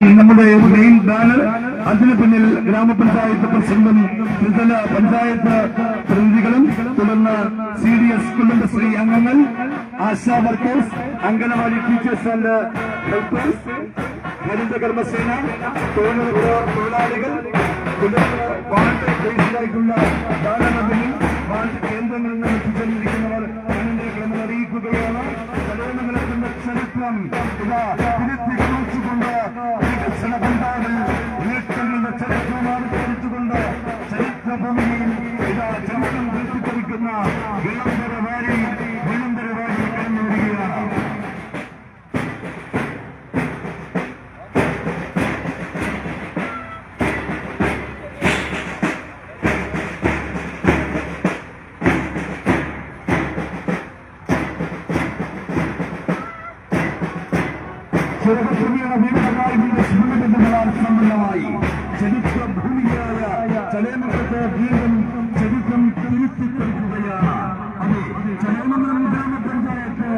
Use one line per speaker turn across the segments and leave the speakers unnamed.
നമ്മുടെ main banner, അതിന് പിന്നിൽ ഗ്രാമപഞ്ചായത്ത് പ്രസിഡന്റും ത്രിതല പഞ്ചായത്ത് പ്രതിനിധികളും, തുടർന്ന് CDS കുടുംബശ്രീ അംഗങ്ങൾ, Asha workers, anganwadi teachers and helpers, Harithakarmasena, തൊഴിലാളികൾ, തുടർന്ന് വാർഡ് ബേസിലായിട്ടുള്ള ധാരാളം വാർഡ് കേന്ദ്രങ്ങളിൽ നിന്ന് എത്തിച്ചേർന്നിരിക്കുന്നവർ അനുഗ്രഹങ്ങൾ അറിയിക്കുകയാണ്. കലോമംഗലത്തിന്റെ ചരിത്രം തിരുത്തി കുറിച്ചുകൊണ്ട് വികസന പന്താവിൽ നേട്ടങ്ങളുടെ ചരിത്രമാണ് കുറിച്ചുകൊണ്ട് ചരിത്രഭൂമിയിൽ ചരിത്രം കുറിച്ചിട്ടിരിക്കുന്ന വിളംബര വാരി കടന്നു വരികയാണ്. സമ്പന്നമായി ചരിത്രഭൂമിയായ ചടയമംഗലത്തെ വീണ്ടും ചരിത്രം തിരുത്തിക്കൊടുക്കുകയാണ്. അതെ, ചടയമംഗലം ഗ്രാമപഞ്ചായത്ത്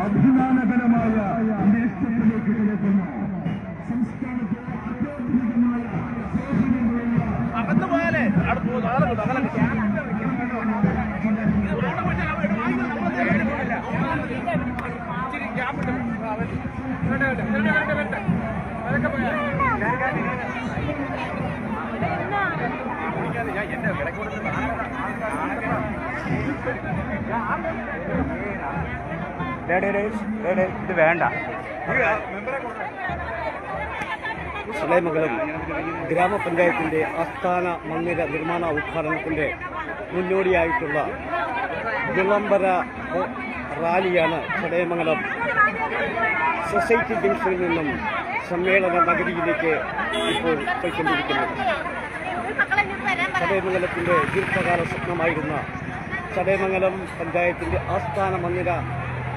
അഭിമാനകരമായ നേട്ടത്തിലേക്ക് കിടക്കുന്നു. സംസ്ഥാനത്തെ അത്യാധുനികമായ
ഇത് വേണ്ട. ചടയമംഗലം ഗ്രാമപഞ്ചായത്തിൻ്റെ ആസ്ഥാന മന്ദിര നിർമ്മാണ ഉദ്ഘാടനത്തിൻ്റെ മുന്നോടിയായിട്ടുള്ള വിളംബര റാലിയാണ് ചടയമംഗലം സൊസൈറ്റി ജംഗ്ഷനിൽ നിന്നും സമ്മേളന നഗരിയിലേക്ക് ഇപ്പോൾ പോയിക്കൊണ്ടിരിക്കുന്നത്. ചടയമംഗലത്തിൻ്റെ ദീർഘകാല സ്വപ്നമായിരുന്ന ചടയമംഗലം പഞ്ചായത്തിൻ്റെ ആസ്ഥാന മന്ദിര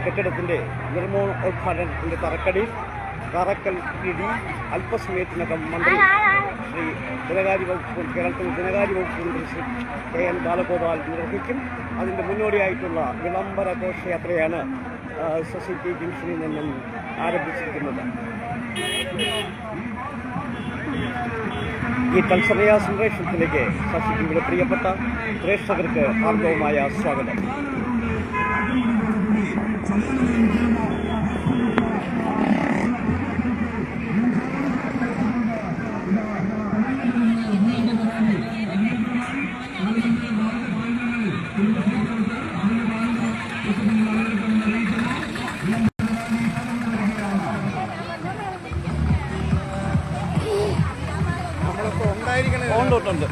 കെട്ടിടത്തിൻ്റെ നിർമ്മാണോദ്ഘാടനത്തിൻ്റെ തറക്കൽ ഇടി അല്പസമയത്തിനകം മന്ത്രി ശ്രീ ധനകാര്യ വകുപ്പ് കേരളത്തിലെ ധനകാര്യ വകുപ്പ് മന്ത്രി ശ്രീ KN ബാലഗോപാൽ നിർവഹിക്കും. അതിൻ്റെ മുന്നോടിയായിട്ടുള്ള വിളംബര ഘോഷയാത്രയാണ് സൊസൈറ്റി ജംഗ്ഷനിൽ നിന്നും ആരംഭിച്ചിരിക്കുന്നത്. ഈ തത്സമയ സംപ്രേഷണത്തിലേക്ക് ശശിയുടെ പ്രിയപ്പെട്ട പ്രേക്ഷകർക്ക് ആർദ്രവുമായ സ്വാഗതം. ഉണ്ട്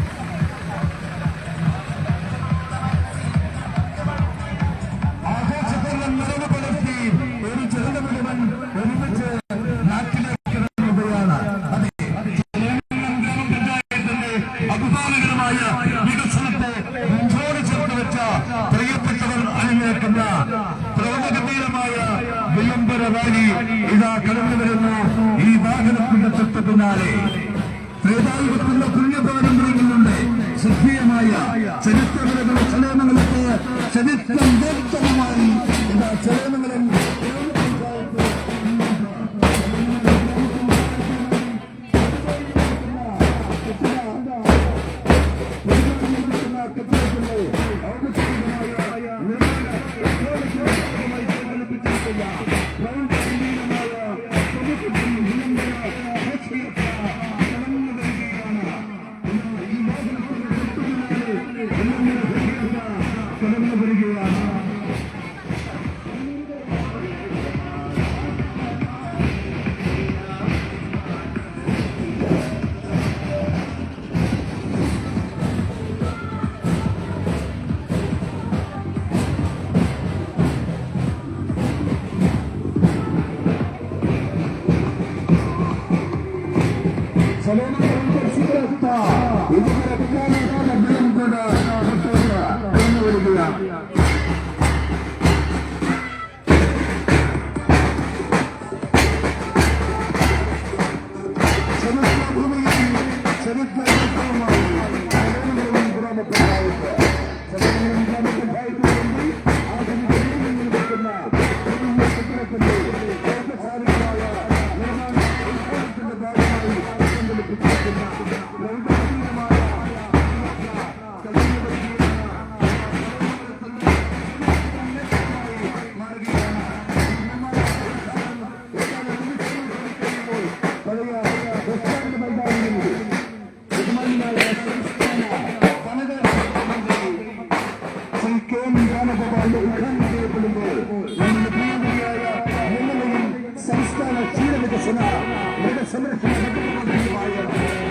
അഭിമാനകരമായ വികസനത്തെ നെഞ്ചോട് ചേർത്ത് വെച്ച പ്രിയപ്പെട്ടവർ അണിനിരക്കുന്ന പ്രൗഢഗംഭീരമായ വിളംബര റാലി ഇതാ കടന്നു വരുന്നു. ഈ വാഹനത്തിന്റെ തൊട്ട് പിന്നാലെ ത്രേതായുഗത്തിന്റെ പുണ്യപാരമ്പര്യങ്ങളുണ്ട്. ശ്രദ്ധേയമായ ചരിത്രപരമായ ചടയമംഗലത്തെ ചരിത്രം വ്യക്തമായി ഇതാ ചടയമംഗലം സംസ്ഥാന ക്ഷീരവികസന മൃഗസംരക്ഷണ മന്ത്രിയുമായ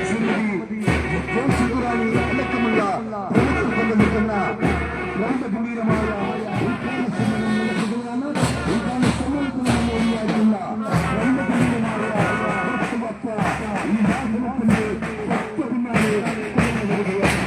ശ്രീമതി ജോസിറാണി അടക്കമുള്ള പ്രമുഖർ പങ്കെടുക്കുന്ന ഗ്രന്ഥഗംഭീരമായ ഉദ്ഘാടന സമ്മേളനം നടക്കുകയാണ്. ഉദ്ഘാടന സമ്മേളനത്തിന് മുന്നോടിയായിട്ടുള്ള ഗ്രന്ഥഗംഭീരമായ ഈ വാഹനത്തിന്റെ പിന്നാലെ കടന്നു വരികയാണ്.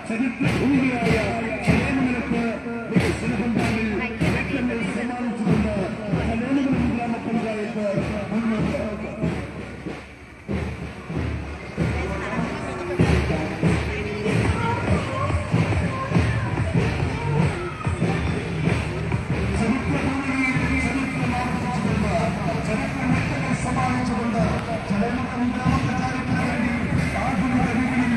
ചരിത്രഭൂമിയായ ചടയമംഗലത്ത് വികസനബന്ധാവിൽ ലക്ഷങ്ങൾ സമ്മാനിച്ചുകൊണ്ട് ചടയമംഗലം ഗ്രാമപഞ്ചായത്ത് മുന്നോട്ട്. സമ്മാനിച്ചുകൊണ്ട് ചടയമംഗലം ഗ്രാമപഞ്ചായത്തിന് വേണ്ടി ആധുനിക രീതിയിൽ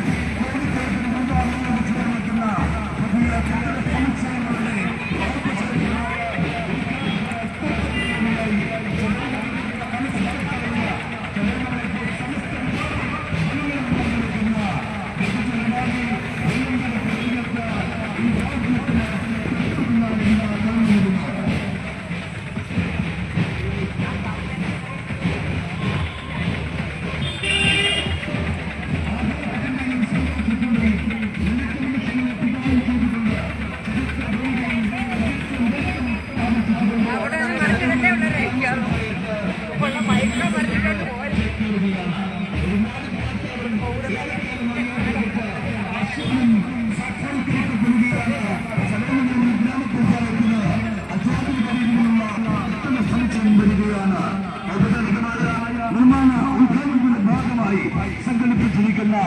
നിർമ്മാണ ഉദ്ഘാടനത്തിന്റെ ഭാഗമായി സംഘടിപ്പിച്ചിരിക്കുന്ന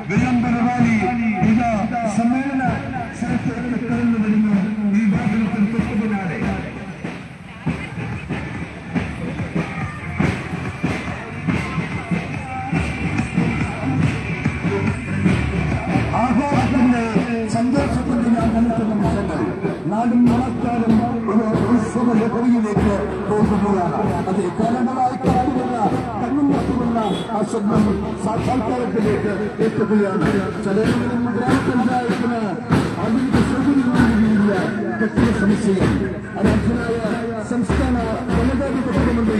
വിളംബര റാലി ഇത് സമ്മേളന സ്ഥലത്തേക്ക് കടന്നു വരുന്നു. ഈ വാഹനത്തിൽ തൊട്ടുപിന്നാലെ ആഘോഷത്തിന്റെ സന്തോഷത്തിന്റെ ഞാൻ കണ്ടെത്തുന്ന നിമിഷങ്ങൾ നാടും മണക്കാരും ഒരു ഉത്സവ ലഹരിയിലേക്ക് പോകുകയാണ്. അത് കാലങ്ങളായി കാത്തുള്ള കണ്ണുനട്ടുള്ള ആ സ്വപ്നം സാക്ഷാത്കാരത്തിലേക്ക് എത്തുകയാണ്. ചടയമംഗലം ഗ്രാമപഞ്ചായത്തിന് ആധുനിക സൗകര്യങ്ങളില്ല കെട്ടിട സമുച്ചയം അനാഥനായ സംസ്ഥാന വനിതാ വികസന മന്ത്രി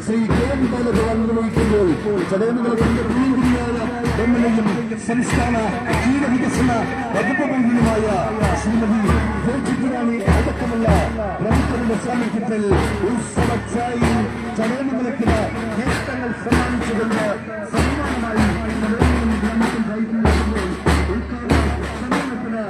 ശ്രീ കെ എം ബാലഗോപാൽ നിർവഹിക്കുമ്പോൾ ചടയമംഗലത്തിന്റെ പ്രിയങ്കരിയായ എംഎൽഎയും സംസ്ഥാന ക്ഷീരവികസന വകുപ്പ് മന്ത്രിയുമായ ശ്രീമതി ജോസിറാണി അടക്കമുള്ള പ്രമുഖരുടെ സാന്നിധ്യത്തിൽ ഉത്സവച്ചായി ചടയമംഗലത്തിന് നേട്ടങ്ങൾ സമ്മാനിച്ചുകൊണ്ട് സമ്മാനമായി ചടയമംഗലം ഗ്രാമപഞ്ചായത്തിൽ ഉദ്ഘാടന സമ്മേളനത്തിന്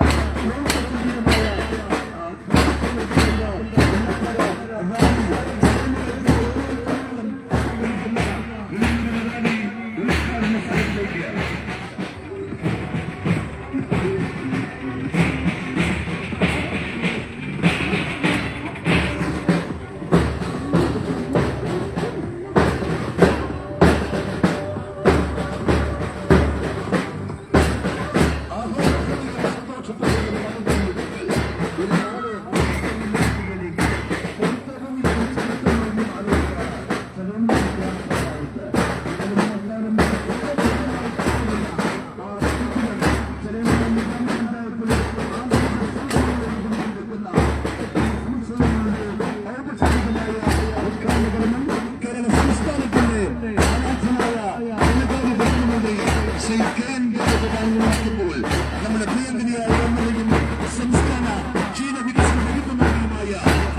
നമ്മുടെ പ്രിയങ്കനിയായ എംഎൽഎയും സംസ്ഥാന ക്ഷീരവികസന വകുപ്പ് മന്ത്രിയുമായ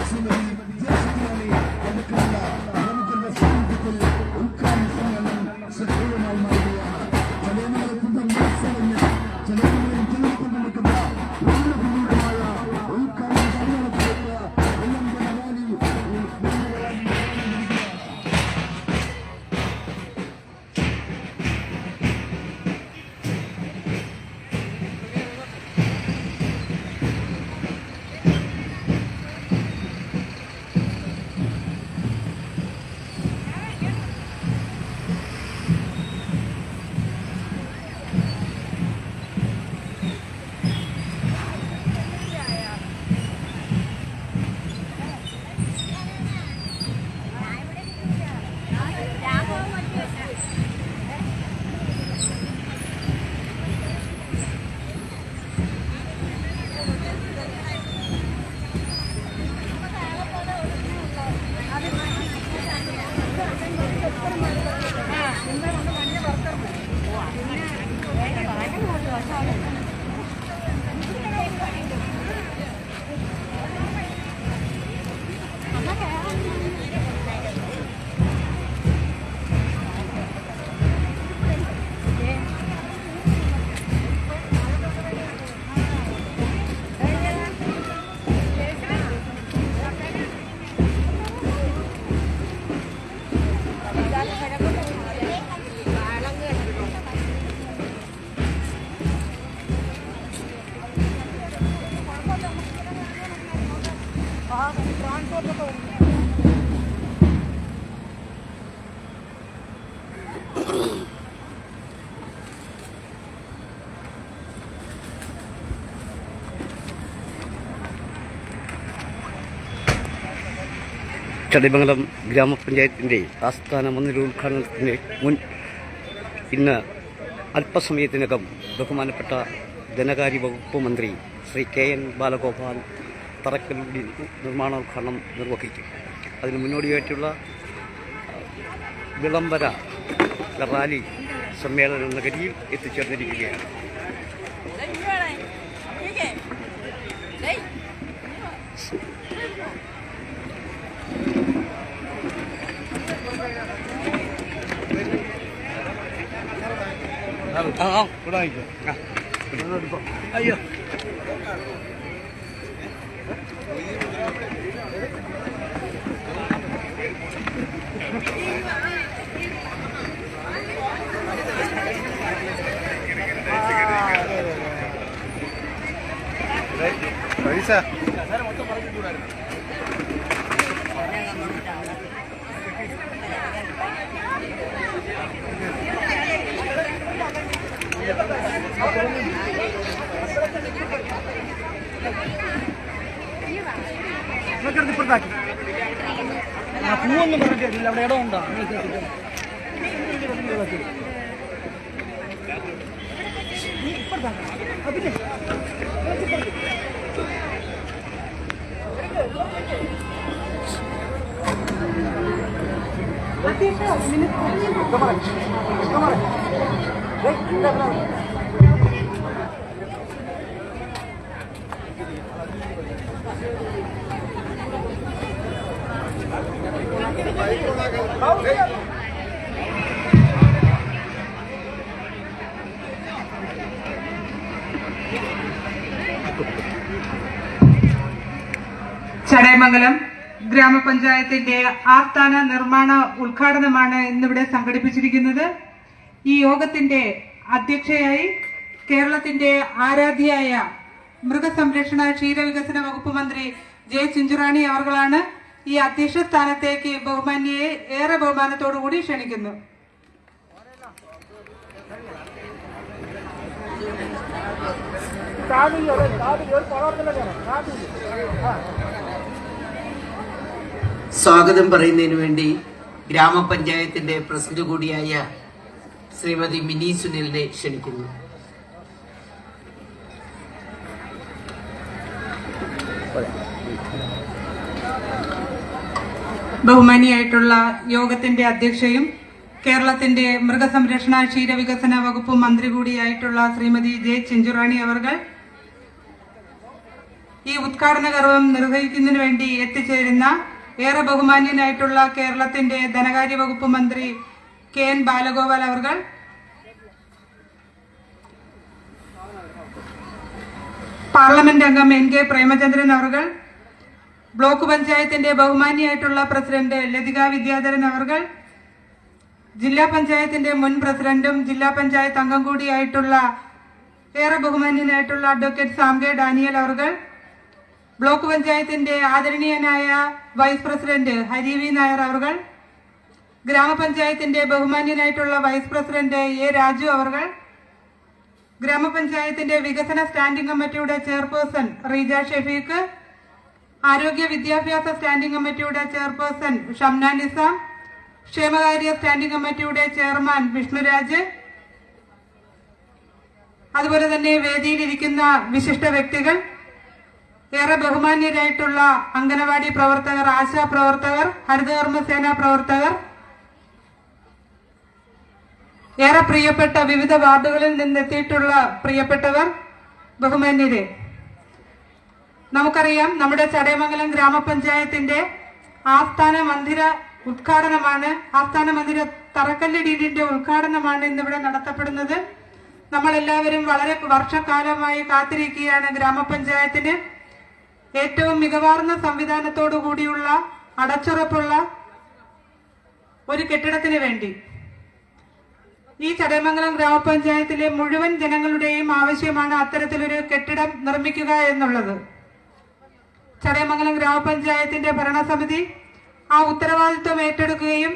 ശ്രീമതി ജോസിറാണി അടക്കമുള്ള പ്രമുഖരുടെ സാന്നിധ്യത്തിൽ ഉദ്ഘാടന സമ്മേളനം ശ്രദ്ധേയമായി മാറുകയാണ്. ചടയമംഗലത്തിന്റെ മത്സരങ്ങൾ ചടയമംഗലം ജില്ലയിൽ പങ്കെടുക്കുന്ന പൂർണ്ണഭൂമിയുടമായ ഉദ്ഘാടന സമ്മേളനത്തിലേക്ക് വിളംബര റാലി
ചടയമംഗലം ഗ്രാമപഞ്ചായത്തിൻ്റെ ആസ്ഥാന മന്ദിര ഉദ്ഘാടനത്തിന് ഇന്ന് അല്പസമയത്തിനകം ബഹുമാനപ്പെട്ട ധനകാര്യ വകുപ്പ് മന്ത്രി ശ്രീ KN ബാലഗോപാൽ തറക്കല്ലിൽ നിർമ്മാണോദ്ഘാടനം നിർവഹിക്കും. അതിന് മുന്നോടിയായിട്ടുള്ള വിളംബര റാലി സമ്മേളന നഗരിയിൽ എത്തിച്ചേർന്നിരിക്കുകയാണ്. അയ്യോ
പൈസ
ഇപ്പുറത്താക്കി പൂവൊന്നും പറഞ്ഞിട്ടില്ല. അവിടെ ഇടം ഉണ്ടോ?
ചടയമംഗലം ഗ്രാമപഞ്ചായത്തിന്റെ ആസ്ഥാന നിർമ്മാണ ഉദ്ഘാടനമാണ് ഇന്നിവിടെ സംഘടിപ്പിച്ചിരിക്കുന്നത്. ഈ യോഗത്തിന്റെ അധ്യക്ഷയായി കേരളത്തിന്റെ ആരാധ്യയായ മൃഗസംരക്ഷണ ക്ഷീരവികസന വകുപ്പ് മന്ത്രി ജെ ചിഞ്ചുറാണി അവർകളാണ്. ഈ അധ്യക്ഷ സ്ഥാനത്തേക്ക് ബഹുമാന്യയെ ഏറെ ബഹുമാനത്തോടുകൂടി ക്ഷണിക്കുന്നു.
സ്വാഗതം പറയുന്നതിന് വേണ്ടി ഗ്രാമപഞ്ചായത്തിന്റെ പ്രസിഡന്റ് കൂടിയായ ശ്രീമതി മിനി സുനിലിനെ ക്ഷണിക്കുന്നു.
ബഹുമാനിയായിട്ടുള്ള യോഗത്തിന്റെ അധ്യക്ഷയും കേരളത്തിന്റെ മൃഗസംരക്ഷണ ക്ഷീരവികസന വകുപ്പ് മന്ത്രി കൂടിയായിട്ടുള്ള ശ്രീമതി ജെ ചിഞ്ചുറാണി അവർകൾ, ഈ ഉദ്ഘാടന കർമ്മം നിർവഹിക്കുന്നതിന് വേണ്ടി എത്തിച്ചേരുന്ന ഏറെ ബഹുമാന്യനായിട്ടുള്ള കേരളത്തിന്റെ ധനകാര്യ വകുപ്പ് മന്ത്രി KN ബാലഗോപാൽ അവർകൾ, പാർലമെന്റ് അംഗം NK പ്രേമചന്ദ്രൻ അവർകൾ, ബ്ലോക്ക് പഞ്ചായത്തിന്റെ ബഹുമാന്യായിട്ടുള്ള പ്രസിഡന്റ് ലതിക വിദ്യാധരൻ അവർകൾ, ജില്ലാ പഞ്ചായത്തിന്റെ മുൻ പ്രസിഡന്റും ജില്ലാ പഞ്ചായത്ത് അംഗം കൂടിയായിട്ടുള്ള ഏറെ ബഹുമാന്യനായിട്ടുള്ള അഡ്വക്കേറ്റ് സാംകെ ഡാനിയൽ അവർകൾ, ബ്ലോക്ക് പഞ്ചായത്തിന്റെ ആദരണീയനായ vice president Hari V Nair അവർകൾ, ഗ്രാമപഞ്ചായത്തിന്റെ ബഹുമാന്യനായിട്ടുള്ള വൈസ് പ്രസിഡന്റ് A രാജു അവർകൾ, ഗ്രാമപഞ്ചായത്തിന്റെ വികസന സ്റ്റാൻഡിംഗ് കമ്മിറ്റിയുടെ ചെയർപേഴ്സൺ റീജ ഷെഫീഖ്, ആരോഗ്യ വിദ്യാഭ്യാസ സ്റ്റാൻഡിംഗ് കമ്മിറ്റിയുടെ ചെയർപേഴ്സൺ ഷംന നിസാം, ക്ഷേമകാര്യ സ്റ്റാൻഡിംഗ് കമ്മിറ്റിയുടെ ചെയർമാൻ വിഷ്ണുരാജ്, അതുപോലെ തന്നെ വേദിയിലിരിക്കുന്ന വിശിഷ്ട വ്യക്തികൾ, ഏറെ ബഹുമാന്യരായിട്ടുള്ള അംഗനവാടി പ്രവർത്തകർ, ആശാ പ്രവർത്തകർ, ഹരിതകർമ്മസേന പ്രവർത്തകർ, ഏറെ പ്രിയപ്പെട്ട വിവിധ വാർഡുകളിൽ നിന്നെത്തിയിട്ടുള്ള പ്രിയപ്പെട്ടവർ, ബഹുമാന്യരെ, നമുക്കറിയാം നമ്മുടെ ചടയമംഗലം ഗ്രാമപഞ്ചായത്തിന്റെ ആസ്ഥാന മന്ദിര ഉദ്ഘാടനമാണ്, ആസ്ഥാന മന്ദിര തറക്കല്ലിടീലിന്റെ ഉദ്ഘാടനമാണ് ഇന്നിവിടെ നടത്തപ്പെടുന്നത്. നമ്മളെല്ലാവരും വളരെ വർഷക്കാലമായി കാത്തിരിക്കുകയാണ് ഗ്രാമപഞ്ചായത്തിന് ഏറ്റവും മികവാർന്ന സംവിധാനത്തോടു കൂടിയുള്ള അടച്ചുറപ്പുള്ള ഒരു കെട്ടിടത്തിന് വേണ്ടി. ഈ ചടയമംഗലം ഗ്രാമപഞ്ചായത്തിലെ മുഴുവൻ ജനങ്ങളുടെയും ആവശ്യമാണ് അത്തരത്തിലൊരു കെട്ടിടം നിർമ്മിക്കുക എന്നുള്ളത്. ചടയമംഗലം ഗ്രാമപഞ്ചായത്തിന്റെ ഭരണസമിതി ആ ഉത്തരവാദിത്വം ഏറ്റെടുക്കുകയും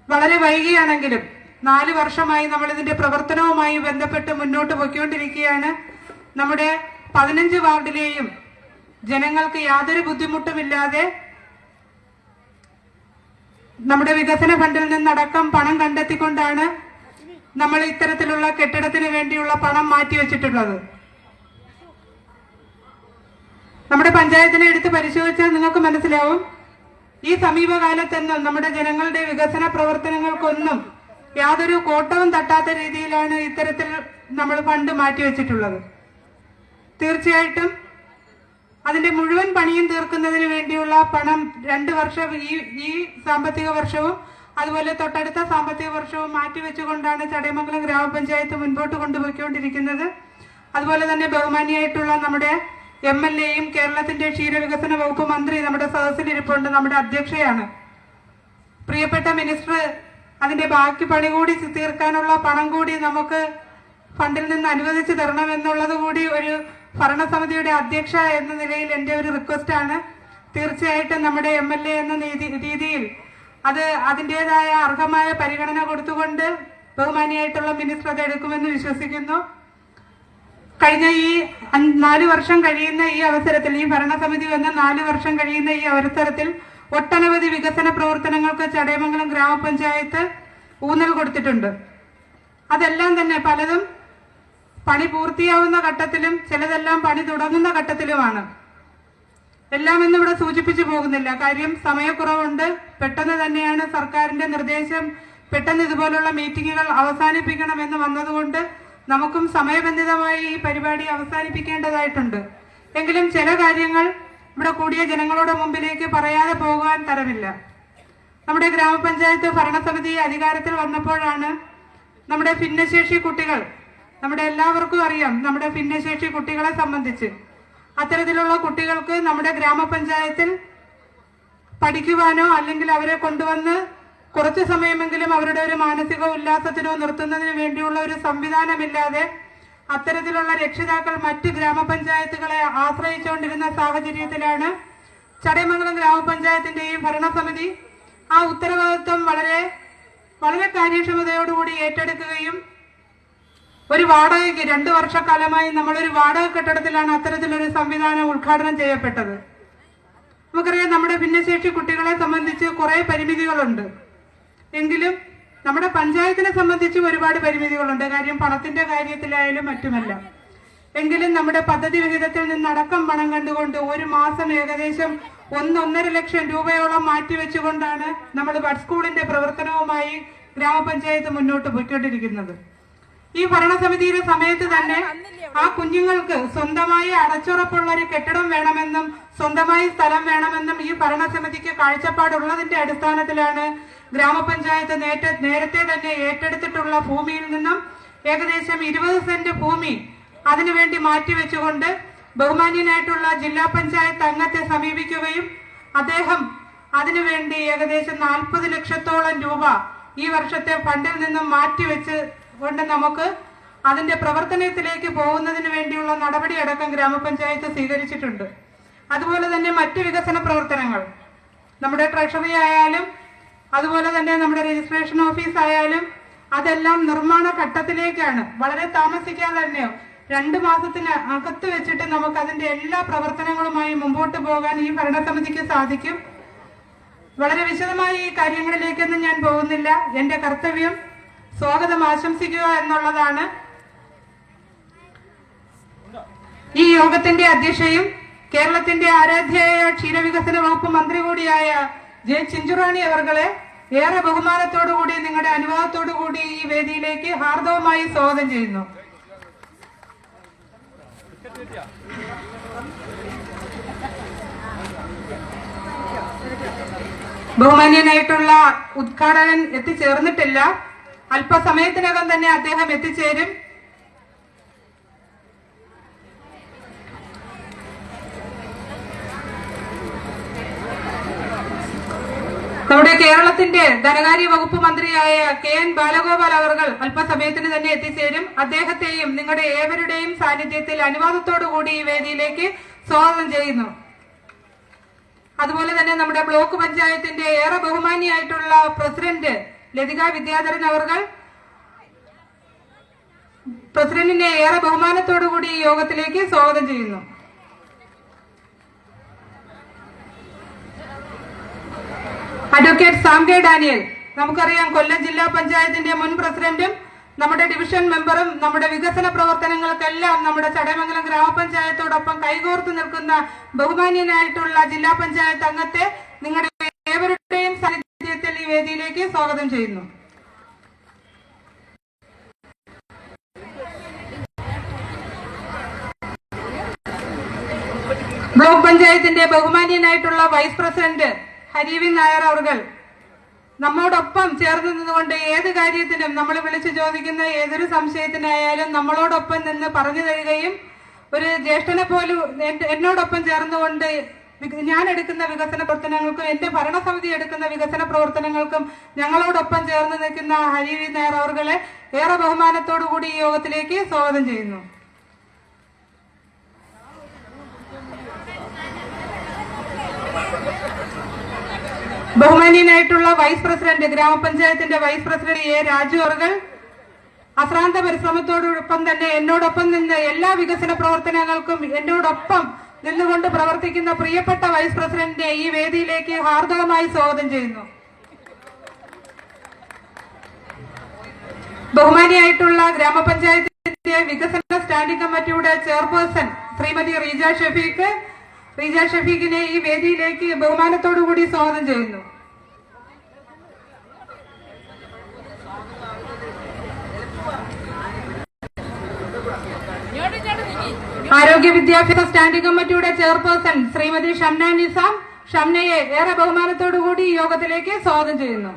വളരെ വൈകിയാണെങ്കിലും 4 വർഷമായി നമ്മൾ ഇതിന്റെ പ്രവർത്തനവുമായി ബന്ധപ്പെട്ട് മുന്നോട്ട് പോയിക്കൊണ്ടിരിക്കുകയാണ്. നമ്മുടെ 15 വാർഡിലെയും ജനങ്ങൾക്ക് യാതൊരു ബുദ്ധിമുട്ടുമില്ലാതെ നമ്മുടെ വികസന ഫണ്ടിൽ നിന്നടക്കം പണം കണ്ടെത്തിക്കൊണ്ടാണ് നമ്മൾ ഇത്തരത്തിലുള്ള കെട്ടിടത്തിന് വേണ്ടിയുള്ള പണം മാറ്റിവെച്ചിട്ടുള്ളത്. നമ്മുടെ പഞ്ചായത്തിനെ എടുത്ത് പരിശോധിച്ചാൽ നിങ്ങൾക്ക് മനസ്സിലാവും, ഈ സമീപകാലത്തൊന്നും നമ്മുടെ ജനങ്ങളുടെ വികസന പ്രവർത്തനങ്ങൾക്കൊന്നും യാതൊരു കോട്ടവും തട്ടാത്ത രീതിയിലാണ് ഇത്തരത്തിൽ നമ്മൾ ഫണ്ട് മാറ്റിവെച്ചിട്ടുള്ളത്. തീർച്ചയായിട്ടും അതിന്റെ മുഴുവൻ പണിയും തീർക്കുന്നതിന് വേണ്ടിയുള്ള പണം 2 വർഷം ഈ സാമ്പത്തിക വർഷവും അതുപോലെ തൊട്ടടുത്ത സാമ്പത്തിക വർഷവും മാറ്റിവെച്ചുകൊണ്ടാണ് ചടയമംഗലം ഗ്രാമപഞ്ചായത്ത് മുൻപോട്ട് കൊണ്ടുപോയിക്കൊണ്ടിരിക്കുന്നത്. അതുപോലെ തന്നെ ബഹുമാനിയായിട്ടുള്ള നമ്മുടെ MLAയും കേരളത്തിന്റെ ക്ഷീരവികസന വകുപ്പ് മന്ത്രി നമ്മുടെ സദസ്സിലിരിപ്പുണ്ട്, നമ്മുടെ അധ്യക്ഷയാണ്. പ്രിയപ്പെട്ട മിനിസ്റ്റർ അതിന്റെ ബാക്കി പണി കൂടി തീർക്കാനുള്ള പണം കൂടി നമുക്ക് ഫണ്ടിൽ നിന്ന് അനുവദിച്ചു തരണമെന്നുള്ളത് കൂടി ഒരു ഭരണസമിതിയുടെ അധ്യക്ഷ എന്ന നിലയിൽ എന്റെ ഒരു റിക്വസ്റ്റ് ആണ്. തീർച്ചയായിട്ടും നമ്മുടെ MLA എന്ന രീതിയിൽ അത് അതിൻ്റെതായ അർഹമായ പരിഗണന കൊടുത്തുകൊണ്ട് ബഹുമാനിയായിട്ടുള്ള മിനിസ്റ്റർ അത് എടുക്കുമെന്ന് വിശ്വസിക്കുന്നു. കഴിഞ്ഞ ഈ 4 വർഷം കഴിയുന്ന ഈ അവസരത്തിൽ, ഈ ഭരണസമിതി വന്ന 4 വർഷം കഴിയുന്ന ഈ അവസരത്തിൽ ഒട്ടനവധി വികസന പ്രവർത്തനങ്ങൾക്ക് ചടയമംഗലം ഗ്രാമപഞ്ചായത്ത് ഊന്നൽ കൊടുത്തിട്ടുണ്ട്. അതെല്ലാം തന്നെ പലതും പണി പൂർത്തിയാവുന്ന ഘട്ടത്തിലും ചിലതെല്ലാം പണി തുടങ്ങുന്ന ഘട്ടത്തിലുമാണ്. എല്ലാം ഇന്നിവിടെ സൂചിപ്പിച്ചു പോകുന്നില്ല, കാര്യം സമയക്കുറവുണ്ട്. പെട്ടെന്ന് തന്നെയാണ് സർക്കാരിന്റെ നിർദ്ദേശം, പെട്ടെന്ന് ഇതുപോലുള്ള മീറ്റിങ്ങുകൾ അവസാനിപ്പിക്കണമെന്ന് വന്നതുകൊണ്ട് നമുക്കും സമയബന്ധിതമായി ഈ പരിപാടി അവസാനിപ്പിക്കേണ്ടതായിട്ടുണ്ട്. എങ്കിലും ചില കാര്യങ്ങൾ ഇവിടെ കൂടിയ ജനങ്ങളുടെ മുമ്പിലേക്ക് പറയാതെ പോകാൻ തരമില്ല. നമ്മുടെ ഗ്രാമപഞ്ചായത്ത് ഭരണസമിതി അധികാരത്തിൽ വന്നപ്പോഴാണ് നമ്മുടെ ഭിന്നശേഷി കുട്ടികൾ, നമ്മുടെ എല്ലാവർക്കും അറിയാം നമ്മുടെ ഭിന്നശേഷി കുട്ടികളെ സംബന്ധിച്ച്, അത്തരത്തിലുള്ള കുട്ടികൾക്ക് നമ്മുടെ ഗ്രാമപഞ്ചായത്തിൽ പഠിക്കുവാനോ അല്ലെങ്കിൽ അവരെ കൊണ്ടുവന്ന് കുറച്ചു സമയമെങ്കിലും അവരുടെ ഒരു മാനസിക ഉല്ലാസത്തിനോ നിർത്തുന്നതിന് വേണ്ടിയുള്ള ഒരു സംവിധാനമില്ലാതെ അത്തരത്തിലുള്ള രക്ഷിതാക്കൾ മറ്റ് ഗ്രാമപഞ്ചായത്തുകളെ ആശ്രയിച്ചുകൊണ്ടിരുന്ന സാഹചര്യത്തിലാണ് ചടയമംഗലം ഗ്രാമപഞ്ചായത്തിന്റെയും ഭരണസമിതി ആ ഉത്തരവാദിത്വം വളരെ വളരെ കാര്യക്ഷമതയോടുകൂടി ഏറ്റെടുക്കുകയും ഒരു വാടകയ്ക്ക് 2 വർഷക്കാലമായി നമ്മളൊരു വാടക കെട്ടിടത്തിലാണ് അത്തരത്തിലൊരു സംവിധാനം ഉദ്ഘാടനം ചെയ്യപ്പെട്ടത്. നമുക്കറിയാം നമ്മുടെ ഭിന്നശേഷി കുട്ടികളെ സംബന്ധിച്ച് കുറെ പരിമിതികളുണ്ട്. എങ്കിലും നമ്മുടെ പഞ്ചായത്തിനെ സംബന്ധിച്ച് ഒരുപാട് പരിമിതികളുണ്ട്, കാര്യം പണത്തിന്റെ കാര്യത്തിലായാലും മറ്റുമല്ല. എങ്കിലും നമ്മുടെ പദ്ധതി വിഹിതത്തിൽ നിന്നടക്കം പണം കണ്ടുകൊണ്ട് ഒരു മാസം ഏകദേശം 1-1.5 ലക്ഷം രൂപയോളം മാറ്റിവെച്ചുകൊണ്ടാണ് നമ്മൾ ബഡ് സ്കൂളിന്റെ പ്രവർത്തനവുമായി ഗ്രാമപഞ്ചായത്ത് മുന്നോട്ട് പോയിക്കൊണ്ടിരിക്കുന്നത്. ഈ ഭരണസമിതിയുടെ സമയത്ത് തന്നെ ആ കുഞ്ഞുങ്ങൾക്ക് സ്വന്തമായി അടച്ചുറപ്പുള്ള ഒരു കെട്ടിടം വേണമെന്നും സ്വന്തമായി സ്ഥലം വേണമെന്നും ഈ ഭരണസമിതിക്ക് കാഴ്ചപ്പാടുള്ളതിന്റെ അടിസ്ഥാനത്തിലാണ് ഗ്രാമപഞ്ചായത്ത് നേരത്തെ തന്നെ ഏറ്റെടുത്തിട്ടുള്ള ഭൂമിയിൽ നിന്നും ഏകദേശം 20 സെന്റ് ഭൂമി അതിനുവേണ്ടി മാറ്റിവെച്ചുകൊണ്ട് ബഹുമാന്യനായിട്ടുള്ള ജില്ലാ പഞ്ചായത്ത് അംഗത്തെ സമീപിക്കുകയും അദ്ദേഹം അതിനുവേണ്ടി ഏകദേശം 40 ലക്ഷത്തോളം രൂപ ഈ വർഷത്തെ ഫണ്ടിൽ നിന്നും മാറ്റിവെച്ച് കൊണ്ട് നമുക്ക് അതിന്റെ പ്രവർത്തനത്തിലേക്ക് പോകുന്നതിന് വേണ്ടിയുള്ള നടപടിയടക്കം ഗ്രാമപഞ്ചായത്ത് സ്വീകരിച്ചിട്ടുണ്ട്. അതുപോലെ തന്നെ മറ്റ് വികസന പ്രവർത്തനങ്ങൾ നമ്മുടെ ട്രഷറി ആയാലും അതുപോലെ തന്നെ നമ്മുടെ രജിസ്ട്രേഷൻ ഓഫീസ് ആയാലും അതെല്ലാം നിർമ്മാണ ഘട്ടത്തിലേക്കാണ്. വളരെ താമസിക്കാതെ തന്നെ 2 മാസത്തിന് അകത്ത് വെച്ചിട്ട് നമുക്ക് അതിന്റെ എല്ലാ പ്രവർത്തനങ്ങളുമായി മുമ്പോട്ട് പോകാൻ ഈ ഭരണസമിതിക്ക് സാധിക്കും. വളരെ വിശദമായി ഈ കാര്യങ്ങളിലേക്കൊന്നും ഞാൻ പോകുന്നില്ല. എന്റെ കർത്തവ്യം സ്വാഗതം ആശംസിക്കുക എന്നുള്ളതാണ്. ഈ യോഗത്തിന്റെ അധ്യക്ഷയും കേരളത്തിന്റെ ആരാധ്യയായ ക്ഷീരവികസന വകുപ്പ് മന്ത്രി കൂടിയായ ജെ ചിഞ്ചുറാണി അവർകളെ ഏറെ ബഹുമാനത്തോടുകൂടി നിങ്ങളുടെ അനുവാദത്തോടുകൂടി ഈ വേദിയിലേക്ക് ഹാർദവമായി സ്വാഗതം ചെയ്യുന്നു. ബഹുമാന്യനായിട്ടുള്ള ഉദ്ഘാടകൻ എത്തിച്ചേർന്നിട്ടില്ല. അല്പസമയത്തിനകം തന്നെ അദ്ദേഹം എത്തിച്ചേരും. നമ്മുടെ കേരളത്തിന്റെ ധനകാര്യ വകുപ്പ് മന്ത്രിയായ KN ബാലഗോപാൽ അവർ അല്പസമയത്തിന് തന്നെ എത്തിച്ചേരും. അദ്ദേഹത്തെയും നിങ്ങളുടെ ഏവരുടെയും സാന്നിധ്യത്തിൽ അനുവാദത്തോടുകൂടി ഈ വേദിയിലേക്ക് സ്വാഗതം ചെയ്യുന്നു. അതുപോലെ തന്നെ നമ്മുടെ ബ്ലോക്ക് പഞ്ചായത്തിന്റെ ഏറെ ബഹുമാനിയായിട്ടുള്ള പ്രസിഡന്റ് ലതിക വിദ്യാധരൻ അവർ പ്രസിഡന്റിനെ ഏറെ ബഹുമാനത്തോടുകൂടി ഈ യോഗത്തിലേക്ക് സ്വാഗതം ചെയ്യുന്നു. അഡ്വക്കേറ്റ് സാം കെ ഡാനിയൽ, നമുക്കറിയാം കൊല്ലം ജില്ലാ പഞ്ചായത്തിന്റെ മുൻ പ്രസിഡന്റും നമ്മുടെ ഡിവിഷൻ മെമ്പറും നമ്മുടെ വികസന പ്രവർത്തനങ്ങൾക്കെല്ലാം നമ്മുടെ ചടയമംഗലം ഗ്രാമപഞ്ചായത്തോടൊപ്പം കൈകോർത്ത് നിൽക്കുന്ന ബഹുമാന്യനായിട്ടുള്ള ജില്ലാ പഞ്ചായത്ത് അംഗത്തെ നിങ്ങളുടെ ഏവരുടെയും സാന്നിധ്യത്തിൽ ഈ വേദിയിലേക്ക് സ്വാഗതം ചെയ്യുന്നു. ബ്ലോക്ക് പഞ്ചായത്തിന്റെ ബഹുമാന്യനായിട്ടുള്ള വൈസ് പ്രസിഡന്റ് ഹരിവി നായർ അവർ നമ്മോടൊപ്പം ചേർന്ന് നിന്നുകൊണ്ട് ഏത് കാര്യത്തിനും നമ്മൾ വിളിച്ചു ചോദിക്കുന്ന ഏതൊരു സംശയത്തിനായാലും നമ്മളോടൊപ്പം നിന്ന് പറഞ്ഞു തരികയും ഒരു ജ്യേഷ്ഠനെ പോലും എന്നോടൊപ്പം ചേർന്നുകൊണ്ട് ഞാൻ എടുക്കുന്ന വികസന പ്രവർത്തനങ്ങൾക്കും എന്റെ ഭരണസമിതി എടുക്കുന്ന വികസന പ്രവർത്തനങ്ങൾക്കും ഞങ്ങളോടൊപ്പം ചേർന്ന് നിൽക്കുന്ന ഹരിവി നായർ അവരെ ഏറെ ബഹുമാനത്തോടുകൂടി ഈ യോഗത്തിലേക്ക് സ്വാഗതം ചെയ്യുന്നു. ബഹുമാന്യനായിട്ടുള്ള വൈസ് പ്രസിഡന്റ് ഗ്രാമപഞ്ചായത്തിന്റെ വൈസ് പ്രസിഡന്റ് A രാജു അവർ അശ്രാന്ത പരിശ്രമത്തോടൊപ്പം തന്നെ എന്നോടൊപ്പം നിന്ന് എല്ലാ വികസന പ്രവർത്തനങ്ങൾക്കും എന്നോടൊപ്പം നിന്നുകൊണ്ട് പ്രവർത്തിക്കുന്ന പ്രിയപ്പെട്ട വൈസ് പ്രസിഡന്റിനെ ഈ വേദിയിലേക്ക് ഹാർദവമായി സ്വാഗതം ചെയ്യുന്നു. ബഹുമാനിയായിട്ടുള്ള ഗ്രാമപഞ്ചായത്തിന്റെ വികസന സ്റ്റാൻഡിംഗ് കമ്മിറ്റിയുടെ ചെയർപേഴ്സൺ ശ്രീമതി റീജ ഷഫീഖിനെ ഈ വേദിയിലേക്ക് ബഹുമാനത്തോടുകൂടി സ്വാഗതം ചെയ്യുന്നു. ആരോഗ്യ വിദ്യാഭ്യാസ സ്റ്റാൻഡിംഗ് കമ്മിറ്റിയുടെ ചെയർപേഴ്സൺ ശ്രീമതി ഷംന നിസാം, ഷംനയെ ഏറെ ബഹുമാനത്തോടുകൂടി ഈ യോഗത്തിലേക്ക് സ്വാഗതം ചെയ്യുന്നു.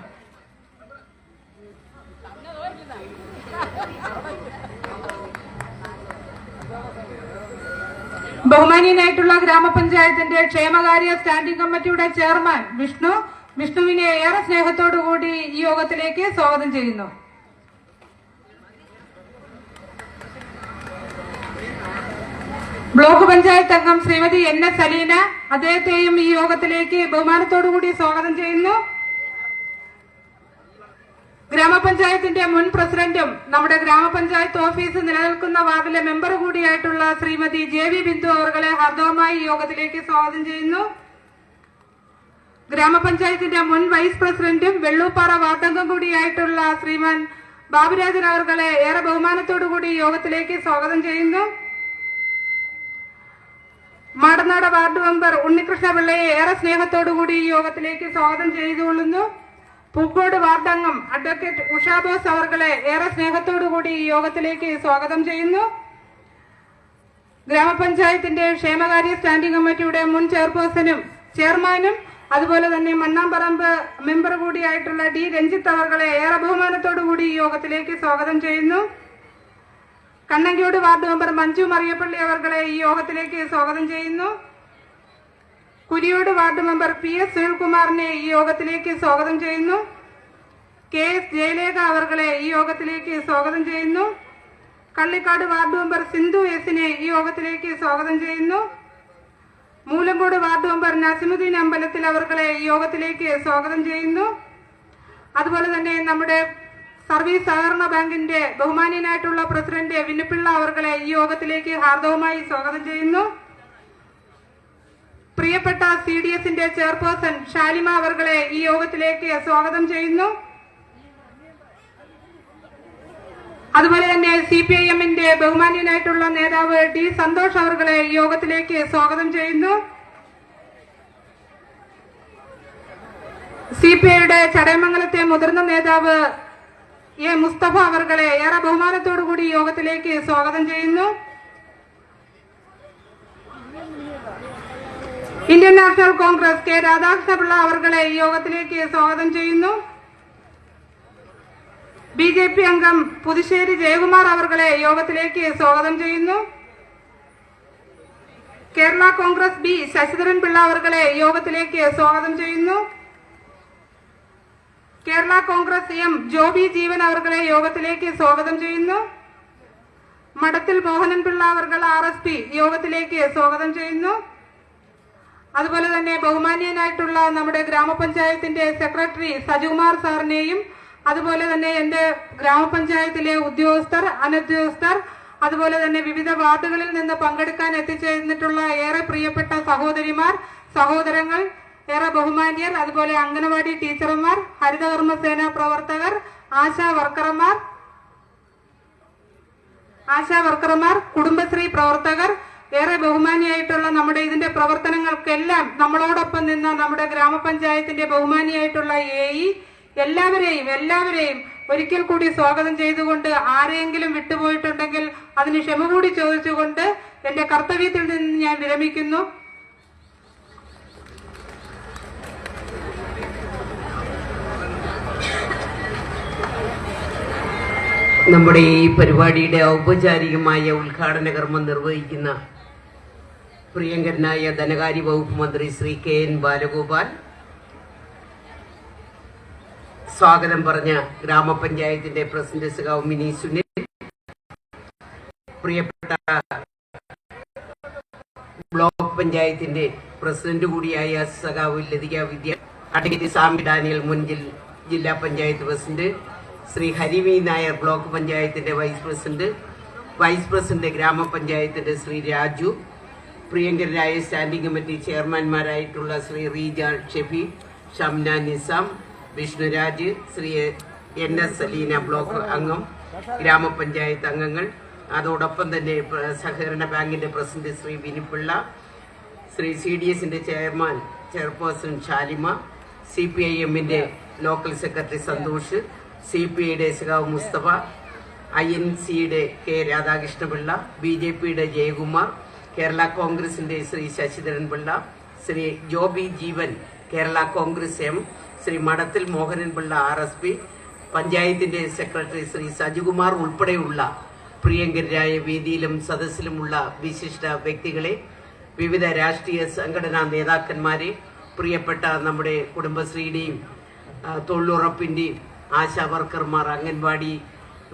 ബഹുമാനീയനായിട്ടുള്ള ഗ്രാമപഞ്ചായത്തിന്റെ ക്ഷേമകാര്യ സ്റ്റാൻഡിംഗ് കമ്മിറ്റിയുടെ ചെയർമാൻ വിഷ്ണുവിനെ ഏറെ സ്നേഹത്തോടുകൂടി ഈ യോഗത്തിലേക്ക് സ്വാഗതം ചെയ്യുന്നു. ബ്ലോക്ക് പഞ്ചായത്ത് അംഗം ശ്രീമതി NS സലീന, അദ്ദേഹത്തെയും ഈ യോഗത്തിലേക്ക് ബഹുമാനത്തോടുകൂടി സ്വാഗതം ചെയ്യുന്നു. ഗ്രാമപഞ്ചായത്തിന്റെ മുൻ പ്രസിഡന്റും നമ്മുടെ ഗ്രാമപഞ്ചായത്ത് ഓഫീസ് നിലനിൽക്കുന്ന വാർഡിലെ മെമ്പർ കൂടിയായിട്ടുള്ള ശ്രീമതി JV ബിന്ദു അവരെ ഹാർദവമായി ഈ യോഗത്തിലേക്ക് സ്വാഗതം ചെയ്യുന്നു. ഗ്രാമപഞ്ചായത്തിന്റെ മുൻ വൈസ് പ്രസിഡന്റും വെള്ളൂപ്പാറ വാർഡംഗം കൂടിയായിട്ടുള്ള ശ്രീമാൻ ബാബുരാജൻ അവരെ ഏറെ ബഹുമാനത്തോടുകൂടി യോഗത്തിലേക്ക് സ്വാഗതം ചെയ്യുന്നു. മാടനാട് വാർഡ് മെമ്പർ ഉണ്ണികൃഷ്ണ പിള്ളയെ ഏറെ സ്നേഹത്തോടുകൂടി ഈ യോഗത്തിലേക്ക് സ്വാഗതം ചെയ്തുകൊള്ളുന്നു. പൂക്കോട് വാർഡംഗം അഡ്വക്കേറ്റ് ഉഷാബോസ് അവരെ ഏറെ സ്നേഹത്തോടുകൂടി ഈ യോഗത്തിലേക്ക് സ്വാഗതം ചെയ്യുന്നു. ഗ്രാമപഞ്ചായത്തിന്റെ ക്ഷേമകാര്യ സ്റ്റാൻഡിംഗ് കമ്മിറ്റിയുടെ മുൻ ചെയർമാനും അതുപോലെ തന്നെ മണ്ണാമ്പറമ്പ് മെമ്പർ കൂടിയായിട്ടുള്ള D രഞ്ജിത്ത് അവരെ ഏറെ ബഹുമാനത്തോടുകൂടി ഈ യോഗത്തിലേക്ക് സ്വാഗതം ചെയ്യുന്നു. കണ്ണങ്കോട് വാർഡ് മെമ്പർ മഞ്ജു മറിയപ്പള്ളി അവരെ ഈ യോഗത്തിലേക്ക് സ്വാഗതം ചെയ്യുന്നു. കുരിയോട് വാർഡ് മെമ്പർ PS സുനിൽകുമാറിനെ ഈ യോഗത്തിലേക്ക് സ്വാഗതം ചെയ്യുന്നു. KS ജയലേഖ അവരെ ഈ യോഗത്തിലേക്ക് സ്വാഗതം ചെയ്യുന്നു. കള്ളിക്കാട് വാർഡ് മെമ്പർ സിന്ധു S-നെ ഈ യോഗത്തിലേക്ക് സ്വാഗതം ചെയ്യുന്നു. മൂലങ്കോട് വാർഡ് മെമ്പർ നസിമുദ്ദീൻ അമ്പലത്തിൽ അവരെ ഈ യോഗത്തിലേക്ക് സ്വാഗതം ചെയ്യുന്നു. അതുപോലെ തന്നെ നമ്മുടെ സർവീസ് സഹകരണ ബാങ്കിന്റെ ബഹുമാനീയനായിട്ടുള്ള പ്രസിഡന്റ് വിനുപിള്ള അവരെ ഈ യോഗത്തിലേക്ക് ഹാർദവമായി സ്വാഗതം ചെയ്യുന്നു. പ്രിയപ്പെട്ട CDS-ന്റെ ചെയർപേഴ്സൺ ഷാലിമ അവരെ ഈ യോഗത്തിലേക്ക് സ്വാഗതം ചെയ്യുന്നു. അതുപോലെ തന്നെ CPIM-ന്റെ ബഹുമാനീയനായിട്ടുള്ള നേതാവ് D സന്തോഷ് അവരെ ഈ യോഗത്തിലേക്ക് സ്വാഗതം ചെയ്യുന്നു. CPIയുടെ ചടയമംഗലത്തെ മുതിർന്ന നേതാവ് എ മുസ്തഫ അവർകളെ ഏറെ ബഹുമാനത്തോടുകൂടി യോഗത്തിലേക്ക് സ്വാഗതം ചെയ്യുന്നു. ഇന്ത്യൻ നാഷണൽ കോൺഗ്രസ് കെ രാധാകൃഷ്ണപിള്ള അവർകളെ ഈ യോഗത്തിലേക്ക് സ്വാഗതം ചെയ്യുന്നു. BJP അംഗം പുതുശ്ശേരി ജയകുമാർ അവർകളെ യോഗത്തിലേക്ക് സ്വാഗതം ചെയ്യുന്നു. കേരള കോൺഗ്രസ് B ശശിധരൻ പിള്ള അവർകളെ യോഗത്തിലേക്ക് സ്വാഗതം ചെയ്യുന്നു. കേരള കോൺഗ്രസ് M ജോബി ജീവൻ അവർകളെ യോഗത്തിലേക്ക് സ്വാഗതം ചെയ്യുന്നു. മഠത്തിൽ മോഹനൻ പിള്ള അവർകൾ RSP യോഗത്തിലേക്ക് സ്വാഗതം ചെയ്യുന്നു. അതുപോലെ തന്നെ ബഹുമാനീയനായിട്ടുള്ള നമ്മുടെ ഗ്രാമപഞ്ചായത്തിന്റെ സെക്രട്ടറി സജികുമാർ സാറിനെയും അതുപോലെ തന്നെ എന്റെ ഗ്രാമപഞ്ചായത്തിലെ ഉദ്യോഗസ്ഥർ, അനുദ്യോഗസ്ഥർ, അതുപോലെ തന്നെ വിവിധ വാർഡുകളിൽ നിന്ന് പങ്കെടുക്കാൻ എത്തിച്ചേർന്നിട്ടുള്ള ഏറെ പ്രിയപ്പെട്ട സഹോദരിമാർ, സഹോദരങ്ങൾ, ഏറെ ബഹുമാന്യർ, അതുപോലെ അംഗനവാടി ടീച്ചർമാർ, ഹരിതകർമ്മസേന പ്രവർത്തകർ, ആശാ വർക്കർമാർ, കുടുംബശ്രീ പ്രവർത്തകർ, ഏറെ ബഹുമാനിയായിട്ടുള്ള നമ്മുടെ ഇതിന്റെ പ്രവർത്തനങ്ങൾക്കെല്ലാം നമ്മളോടൊപ്പം നിന്ന നമ്മുടെ ഗ്രാമപഞ്ചായത്തിന്റെ ബഹുമാനിയായിട്ടുള്ള AE എല്ലാവരെയും ഒരിക്കൽ കൂടി സ്വാഗതം ചെയ്തുകൊണ്ട് ആരെയെങ്കിലും വിട്ടുപോയിട്ടുണ്ടെങ്കിൽ അതിന് ക്ഷമ കൂടി ചോദിച്ചുകൊണ്ട് എന്റെ കർത്തവ്യത്തിൽ നിന്ന് ഞാൻ വിരമിക്കുന്നു.
നമ്മുടെ ഈ പരിപാടിയുടെ ഔപചാരികമായ ഉദ്ഘാടന കർമ്മം നിർവഹിക്കുന്ന പ്രിയങ്കരനായ ധനകാര്യ വകുപ്പ് മന്ത്രി ശ്രീ KN ബാലഗോപാൽ, സ്വാഗതം പറഞ്ഞ ഗ്രാമപഞ്ചായത്തിന്റെ പ്രസിഡന്റ് സഖാവ് മിനി സുനിൽ, പ്രിയപ്പെട്ട ബ്ലോക്ക് പഞ്ചായത്തിന്റെ പ്രസിഡന്റ് കൂടിയായ സഖാവ് Lathika Vidya, advocate Sami Daniel, മുൻ ജില്ലാ പഞ്ചായത്ത് പ്രസിഡന്റ്, ശ്രീ ഹരിവി നായർ ബ്ലോക്ക് പഞ്ചായത്തിന്റെ വൈസ് പ്രസിഡന്റ് ഗ്രാമപഞ്ചായത്തിന്റെ ശ്രീ രാജു, പ്രിയങ്കരായ സ്റ്റാൻഡിംഗ് കമ്മിറ്റി ചെയർമാൻമാരായിട്ടുള്ള ശ്രീ റീജ ഷെഫി, ഷംന നിസാം, വിഷ്ണുരാജ്, ശ്രീ NS സലീന ബ്ലോക്ക് അംഗം, ഗ്രാമപഞ്ചായത്ത് അംഗങ്ങൾ, അതോടൊപ്പം തന്നെ സഹകരണ ബാങ്കിന്റെ പ്രസിഡന്റ് ശ്രീ വിനിപ്പിള്ള, ശ്രീ CDSന്റെ ചെയർപേഴ്സൺ ഷാലിമ, CPIMന്റെ ലോക്കൽ സെക്രട്ടറി സന്തോഷ്, CPIയുടെ സഖാവ് മുസ്തഫ, INCയുടെ K രാധാകൃഷ്ണപിള്ള, BJPയുടെ ജയകുമാർ, കേരള കോൺഗ്രസിന്റെ ശ്രീ ശശിധരൻ പിള്ള, ശ്രീ ജോബി ജീവൻ കേരള കോൺഗ്രസ് M, ശ്രീ മഠത്തിൽ മോഹനൻ പിള്ള RSP, പഞ്ചായത്തിന്റെ സെക്രട്ടറി ശ്രീ സജികുമാർ ഉൾപ്പെടെയുള്ള പ്രിയങ്കരായ വേദിയിലും സദസ്സിലുമുള്ള വിശിഷ്ട വ്യക്തികളെ, വിവിധ രാഷ്ട്രീയ സംഘടനാ നേതാക്കന്മാരെ, പ്രിയപ്പെട്ട നമ്മുടെ കുടുംബശ്രീയുടെയും തൊഴിലുറപ്പിന്റെയും ആശാ വർക്കർമാർ, അംഗൻവാടി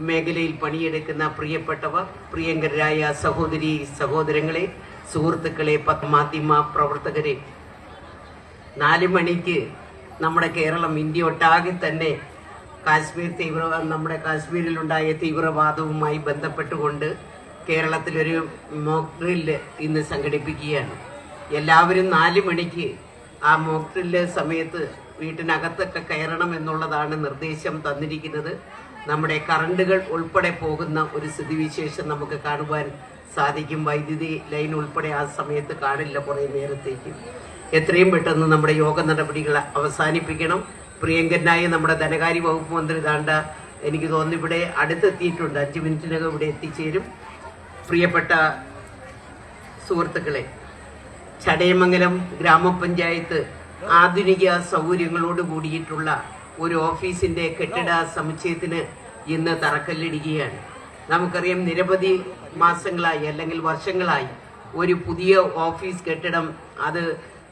മേഖലയിൽ പണിയെടുക്കുന്ന പ്രിയപ്പെട്ടവർ, പ്രിയങ്കരായ സഹോദരങ്ങളെ, സുഹൃത്തുക്കളെ, മാധ്യമ പ്രവർത്തകരെ, 4 മണിക്ക് നമ്മുടെ കേരളം, ഇന്ത്യ ഒട്ടാകെ തന്നെ നമ്മുടെ കാശ്മീരിലുണ്ടായ തീവ്രവാദവുമായി ബന്ധപ്പെട്ടുകൊണ്ട് കേരളത്തിലൊരു മോക്ക് ഡ്രില്ല് ഇന്ന് സംഘടിപ്പിക്കുകയാണ്. എല്ലാവരും 4 മണിക്ക് ആ മോക്ക് ഡ്രില്ല് സമയത്ത് വീട്ടിനകത്തൊക്കെ കയറണം എന്നുള്ളതാണ് നിർദ്ദേശം തന്നിരിക്കുന്നത്. നമ്മുടെ കറണ്ടുകൾ ഉൾപ്പെടെ പോകുന്ന ഒരു സ്ഥിതിവിശേഷം നമുക്ക് കാണുവാൻ സാധിക്കും. വൈദ്യുതി ലൈൻ ഉൾപ്പെടെ ആ സമയത്ത് കാണില്ല കുറേ നേരത്തേക്ക്. എത്രയും പെട്ടെന്ന് നമ്മുടെ യോഗ നടപടികൾ അവസാനിപ്പിക്കണം. പ്രിയങ്കരനായ നമ്മുടെ ധനകാര്യ വകുപ്പ് മന്ത്രി ദാണ്ട എനിക്ക് തോന്നുന്നു ഇവിടെ അടുത്തെത്തിയിട്ടുണ്ട്, 5 മിനിറ്റിനകം ഇവിടെ എത്തിച്ചേരും. പ്രിയപ്പെട്ട സുഹൃത്തുക്കളെ, ചടയമംഗലം ഗ്രാമപഞ്ചായത്ത് ആധുനിക സൗകര്യങ്ങളോട് കൂടിയിട്ടുള്ള ഒരു ഓഫീസിന്റെ കെട്ടിട സമുച്ചയത്തിന് ഇന്ന് തറക്കല്ലിടുകയാണ്. നമുക്കറിയാം, നിരവധി മാസങ്ങളായി അല്ലെങ്കിൽ വർഷങ്ങളായി ഒരു പുതിയ ഓഫീസ് കെട്ടിടം അത്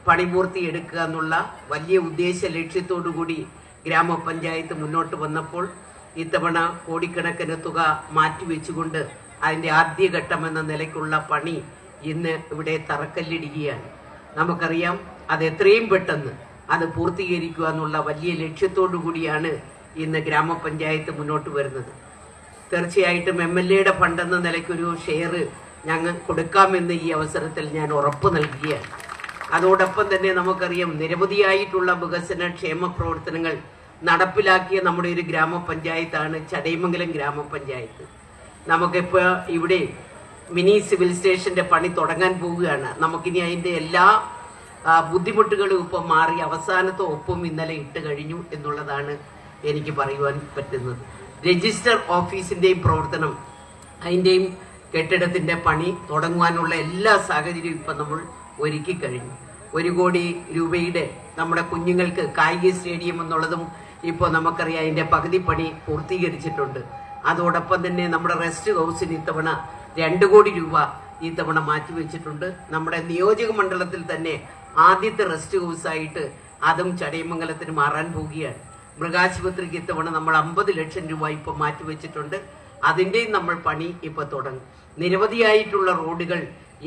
പണിപൂർത്തിയെടുക്കുക എന്നുള്ള വലിയ ഉദ്ദേശ ലക്ഷ്യത്തോടുകൂടി ഗ്രാമപഞ്ചായത്ത് മുന്നോട്ട് വന്നപ്പോൾ ഇത്തവണ കോടിക്കണക്കിന് തുക മാറ്റിവെച്ചുകൊണ്ട് അതിന്റെ ആദ്യഘട്ടം എന്ന നിലയ്ക്കുള്ള പണി ഇന്ന് ഇവിടെ തറക്കല്ലിടുകയാണ്. നമുക്കറിയാം, അത് എത്രയും പെട്ടെന്ന് അത് പൂർത്തീകരിക്കുക എന്നുള്ള വലിയ ലക്ഷ്യത്തോടു കൂടിയാണ് ഇന്ന് ഗ്രാമപഞ്ചായത്ത് മുന്നോട്ട് വരുന്നത്. തീർച്ചയായിട്ടും MLAയുടെ ഫണ്ടെന്ന നിലയ്ക്കൊരു ഷെയർ ഞങ്ങൾ കൊടുക്കാമെന്ന് ഈ അവസരത്തിൽ ഞാൻ ഉറപ്പ് നൽകുകയാണ്. അതോടൊപ്പം തന്നെ നമുക്കറിയാം, നിരവധിയായിട്ടുള്ള വികസന ക്ഷേമ പ്രവർത്തനങ്ങൾ നടപ്പിലാക്കിയ നമ്മുടെ ഒരു ഗ്രാമപഞ്ചായത്താണ് ചടയമംഗലം ഗ്രാമപഞ്ചായത്ത്. നമുക്കിപ്പോൾ ഇവിടെ മിനി സിവിൽ സ്റ്റേഷന്റെ പണി തുടങ്ങാൻ പോവുകയാണ്. നമുക്കിനി അതിന്റെ എല്ലാ ബുദ്ധിമുട്ടുകളും ഇപ്പം മാറി അവസാനത്തെ ഒപ്പം ഇന്നലെ ഇട്ട് കഴിഞ്ഞു എന്നുള്ളതാണ് എനിക്ക് പറയുവാൻ പറ്റുന്നത്. രജിസ്റ്റർ ഓഫീസിന്റെയും പ്രവർത്തനം, അതിൻ്റെയും കെട്ടിടത്തിന്റെ പണി തുടങ്ങുവാനുള്ള എല്ലാ സാഹചര്യവും ഇപ്പം നമ്മൾ ഒരുക്കി കഴിഞ്ഞു. 1 കോടി രൂപയുടെ നമ്മുടെ കുഞ്ഞുങ്ങൾക്ക് കായിക സ്റ്റേഡിയം എന്നുള്ളതും ഇപ്പോൾ നമുക്കറിയാം, അതിന്റെ പകുതി പണി പൂർത്തീകരിച്ചിട്ടുണ്ട്. അതോടൊപ്പം തന്നെ നമ്മുടെ റെസ്റ്റ് ഹൗസിന് ഇത്തവണ 2 കോടി രൂപ ഇത്തവണ മാറ്റിവെച്ചിട്ടുണ്ട്. നമ്മുടെ നിയോജക മണ്ഡലത്തിൽ തന്നെ ആദ്യത്തെ റെസ്റ്റ് ഹൗസായിട്ട് അതും ചടയമംഗലത്തിന് മാറാൻ പോവുകയാണ്. മൃഗാശുപത്രിക്ക് ഇത്തവണ നമ്മൾ 50 ലക്ഷം രൂപ ഇപ്പോൾ മാറ്റിവെച്ചിട്ടുണ്ട്. അതിൻ്റെയും നമ്മൾ പണി ഇപ്പോൾ തുടങ്ങും. നിരവധിയായിട്ടുള്ള റോഡുകൾ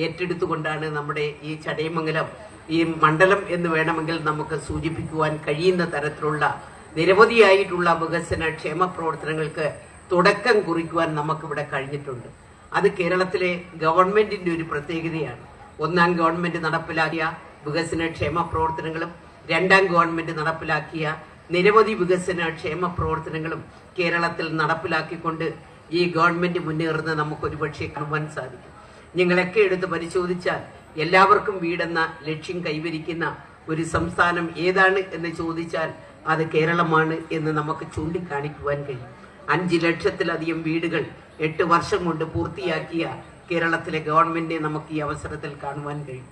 ഏറ്റെടുത്തുകൊണ്ടാണ് നമ്മുടെ ഈ ചടയമംഗലം, ഈ മണ്ഡലം എന്ന് വേണമെങ്കിൽ നമുക്ക് സൂചിപ്പിക്കുവാൻ കഴിയുന്ന തരത്തിലുള്ള നിരവധിയായിട്ടുള്ള വികസന ക്ഷേമ പ്രവർത്തനങ്ങൾക്ക് തുടക്കം കുറിക്കുവാൻ നമുക്കിവിടെ കഴിഞ്ഞിട്ടുണ്ട്. അത് കേരളത്തിലെ ഗവൺമെന്റിന്റെ ഒരു പ്രത്യേകതയാണ്. 1ാം ഗവൺമെന്റ് നടപ്പിലാക്കിയ വികസന ക്ഷേമ പ്രവർത്തനങ്ങളും 2ാം ഗവൺമെന്റ് നടപ്പിലാക്കിയ നിരവധി വികസന ക്ഷേമ പ്രവർത്തനങ്ങളും കേരളത്തിൽ നടപ്പിലാക്കിക്കൊണ്ട് ഈ ഗവൺമെന്റ് മുന്നേറുന്നത് നമുക്കൊരുപക്ഷെ കാണുവാൻ സാധിക്കും. നിങ്ങളൊക്കെ എടുത്ത് പരിശോധിച്ചാൽ എല്ലാവർക്കും വീടെന്ന ലക്ഷ്യം കൈവരിക്കുന്ന ഒരു സംസ്ഥാനം ഏതാണ് എന്ന് ചോദിച്ചാൽ അത് കേരളമാണ് എന്ന് നമുക്ക് ചൂണ്ടിക്കാണിക്കുവാൻ കഴിയും. 5 ലക്ഷത്തിലധികം വീടുകൾ 8 വർഷം കൊണ്ട് പൂർത്തിയാക്കിയ കേരളത്തിലെ ഗവൺമെന്റിനെ നമുക്ക് ഈ അവസരത്തിൽ കാണുവാൻ കഴിയും.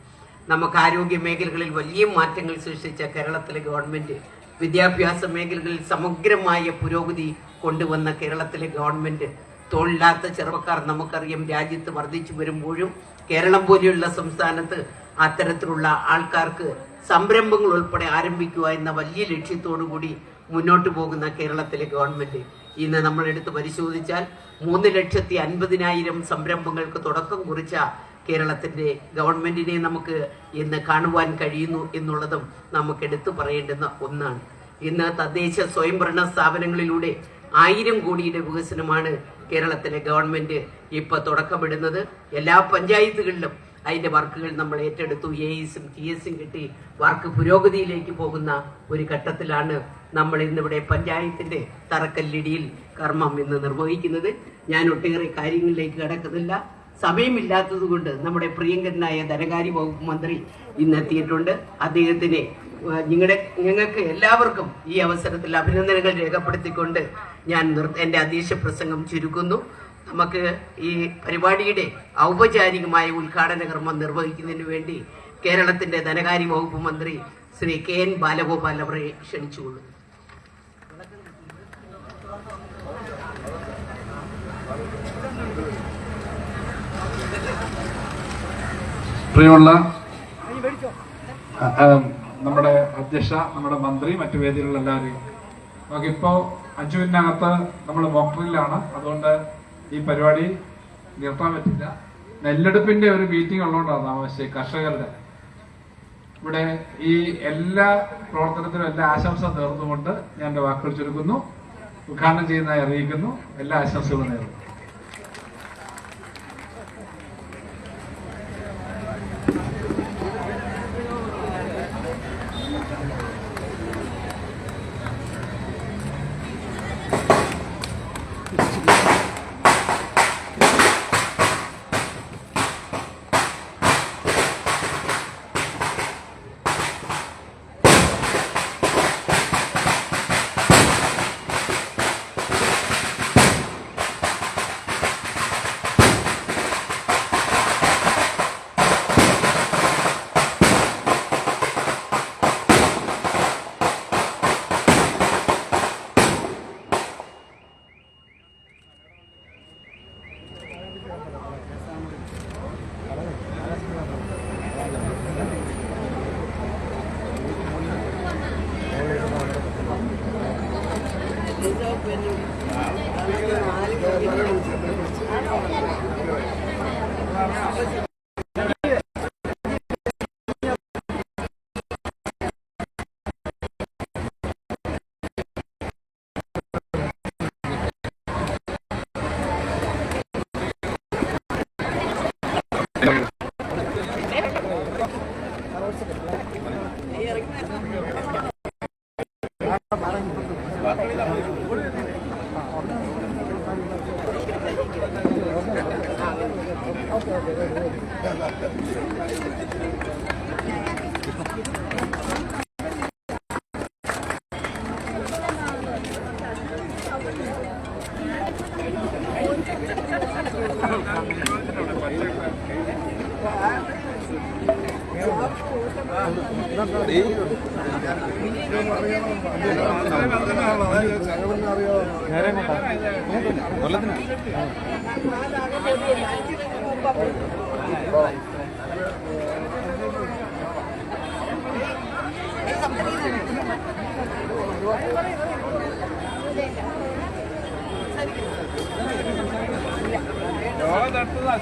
നമുക്ക് ആരോഗ്യ മേഖലകളിൽ വലിയ മാറ്റങ്ങൾ സൃഷ്ടിച്ച കേരളത്തിലെ ഗവൺമെന്റ്, വിദ്യാഭ്യാസ മേഖലകളിൽ സമഗ്രമായ പുരോഗതി കൊണ്ടുവന്ന കേരളത്തിലെ ഗവൺമെന്റ്, തൊഴിലില്ലാത്ത ചെറുപ്പക്കാർ നമുക്കറിയാം രാജ്യത്ത് വർദ്ധിച്ചു വരുമ്പോഴും കേരളം പോലെയുള്ള സംസ്ഥാനത്ത് അത്തരത്തിലുള്ള ആൾക്കാർക്ക് സംരംഭങ്ങൾ ഉൾപ്പെടെ ആരംഭിക്കുക എന്ന വലിയ ലക്ഷ്യത്തോടു കൂടി മുന്നോട്ട് പോകുന്ന കേരളത്തിലെ ഗവൺമെന്റ് ഇന്ന് നമ്മൾ എടുത്ത് പരിശോധിച്ചാൽ 3,50,000 സംരംഭങ്ങൾക്ക് തുടക്കം കുറിച്ച കേരളത്തിന്റെ ഗവൺമെന്റിനെ നമുക്ക് ഇന്ന് കാണുവാൻ കഴിയുന്നു എന്നുള്ളതും നമുക്ക് എടുത്തു പറയേണ്ടുന്ന ഒന്നാണ്. ഇന്ന് തദ്ദേശ സ്വയംഭരണ സ്ഥാപനങ്ങളിലൂടെ 1000 കോടിയുടെ വികസനമാണ് കേരളത്തിലെ ഗവൺമെന്റ് ഇപ്പൊ തുടക്കമിടുന്നത്. എല്ലാ പഞ്ചായത്തുകളിലും അതിന്റെ വർക്കുകൾ നമ്മൾ ഏറ്റെടുത്തു. AIസും TSും കിട്ടി വർക്ക് പുരോഗതിയിലേക്ക് പോകുന്ന ഒരു ഘട്ടത്തിലാണ് നമ്മൾ ഇന്നിവിടെ പഞ്ചായത്തിന്റെ തറക്കല്ലിടിയിൽ കർമ്മം ഇന്ന് നിർവഹിക്കുന്നത്. ഞാൻ ഒട്ടേറെ കാര്യങ്ങളിലേക്ക് കടക്കുന്നില്ല, സമയമില്ലാത്തത് കൊണ്ട് നമ്മുടെ പ്രിയങ്കരനായ ധനകാര്യ വകുപ്പ് മന്ത്രി ഇന്നെത്തിയിട്ടുണ്ട്. അദ്ദേഹത്തിന് ഞങ്ങൾക്ക് എല്ലാവർക്കും ഈ അവസരത്തിൽ അഭിനന്ദനങ്ങൾ രേഖപ്പെടുത്തിക്കൊണ്ട് ഞാൻ എൻ്റെ അധ്യക്ഷ പ്രസംഗം ചുരുക്കുന്നു. നമുക്ക് ഈ പരിപാടിയുടെ ഔപചാരികമായ ഉദ്ഘാടന കർമ്മം നിർവഹിക്കുന്നതിന് വേണ്ടി കേരളത്തിന്റെ ധനകാര്യ വകുപ്പ് മന്ത്രി ശ്രീ KN ബാലഗോപാൽ അവരെ ക്ഷണിച്ചുകൊള്ളുന്നു.
പ്രിയമുള്ള നമ്മുടെ അധ്യക്ഷ, നമ്മുടെ മന്ത്രി, മറ്റു വേദിയിലുള്ള എല്ലാവരെയും, നമുക്കിപ്പോ 5 മിനിറ്റിനകത്ത് നമ്മൾ മോക്ഡ്രില്ലാണ്. അതുകൊണ്ട് ഈ പരിപാടി നിർത്താൻ പറ്റില്ല. നെല്ലെടുപ്പിന്റെ ഒരു മീറ്റിംഗ് ഉള്ളതുകൊണ്ടാണ് ആവശ്യം. കർഷകരുടെ ഇവിടെ ഈ എല്ലാ പ്രവർത്തനത്തിനും എല്ലാ ആശംസ നേർന്നുകൊണ്ട് ഞാൻ എൻ്റെ വാക്കുകൾ ചുരുക്കുന്നു. ഉദ്ഘാടനം ചെയ്യുന്നതായി അറിയിക്കുന്നു. എല്ലാ ആശംസകളും നേരുന്നു.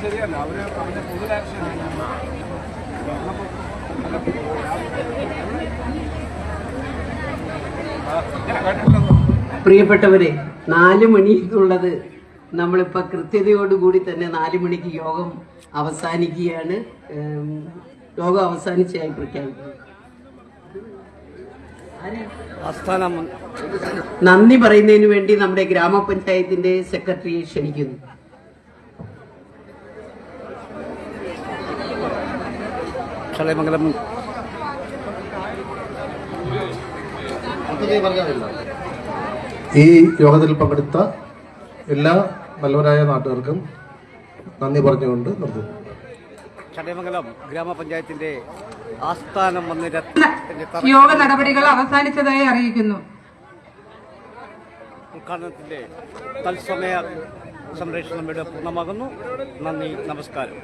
ശരിയല്ല അവര് പറഞ്ഞ പൊതുരാഷ്ട്രീയ
പ്രിയപ്പെട്ടവരെ, 4 മണി എന്നുള്ളത് നമ്മളിപ്പോൾ കൃത്യതയോടുകൂടി തന്നെ 4 മണിക്ക് യോഗം അവസാനിക്കുകയാണ്. യോഗം അവസാനിച്ചായി പ്രഖ്യാപിക്കുന്നു. നന്ദി പറയുന്നതിന് വേണ്ടി നമ്മുടെ ഗ്രാമപഞ്ചായത്തിന്റെ സെക്രട്ടറിയെ ക്ഷണിക്കുന്നു.
ചടയമംഗലം
ഈ യോഗത്തിൽ പങ്കെടുത്ത എല്ലാ നല്ലവരായ നാട്ടുകാർക്കും നന്ദി പറഞ്ഞുകൊണ്ട് നിർത്തുന്നു.
ചടയമംഗലം ഗ്രാമപഞ്ചായത്തിന്റെ ആസ്ഥാനം വന്ന്
യോഗ നടപടികൾ അവസാനിച്ചതായി അറിയിക്കുന്നു.
ഉദ്ഘാടനത്തിന്റെ തത്സമയ സംരക്ഷണം ഇവിടെ പൂർണ്ണമാകുന്നു. നന്ദി, നമസ്കാരം.